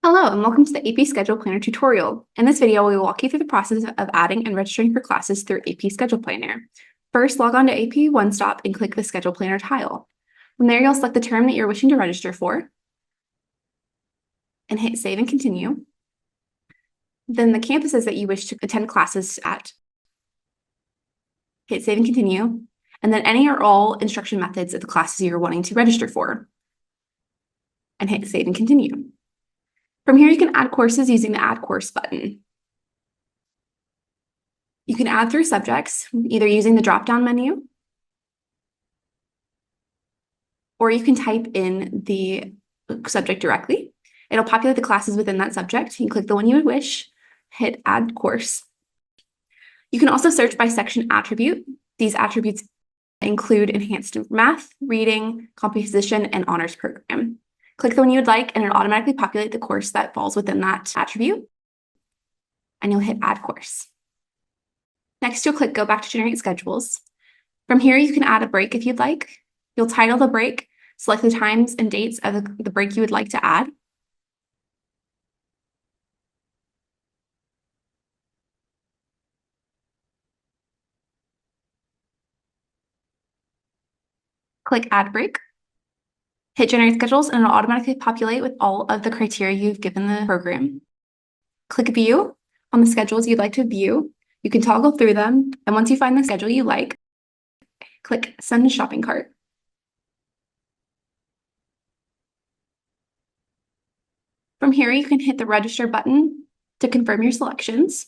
Hello, and welcome to the AP Schedule Planner tutorial. In this video, we will walk you through the process of adding and registering for classes through AP Schedule Planner. First, log on to AP One Stop and click the Schedule Planner tile. From there, you'll select the term that you're wishing to register for and hit Save and Continue. Then the campuses that you wish to attend classes at. Hit Save and Continue, and then any or all instruction methods of the classes you're wanting to register for, and hit Save and Continue. From here, you can add courses using the Add Course button. You can add through subjects, either using the drop-down menu, or you can type in the subject directly. It'll populate the classes within that subject. You can click the one you would wish, hit Add Course. You can also search by section attribute. These attributes include Enhanced Math, Reading, Composition, and Honors Program. Click the one you would like, and it'll automatically populate the course that falls within that attribute. And you'll hit Add Course. Next, you'll click Go Back to Generate Schedules. From here, you can add a break if you'd like. You'll title the break, select the times and dates of the break you would like to add. Click Add Break. Hit Generate Schedules, and it'll automatically populate with all of the criteria you've given the program. Click View on the schedules you'd like to view. You can toggle through them, and once you find the schedule you like, click Send to Shopping Cart. From here, you can hit the Register button to confirm your selections.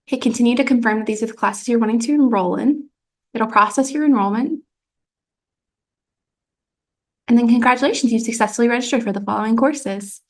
Hit Continue to confirm that these are the classes you're wanting to enroll in. It'll process your enrollment. And then congratulations, you've successfully registered for the following courses.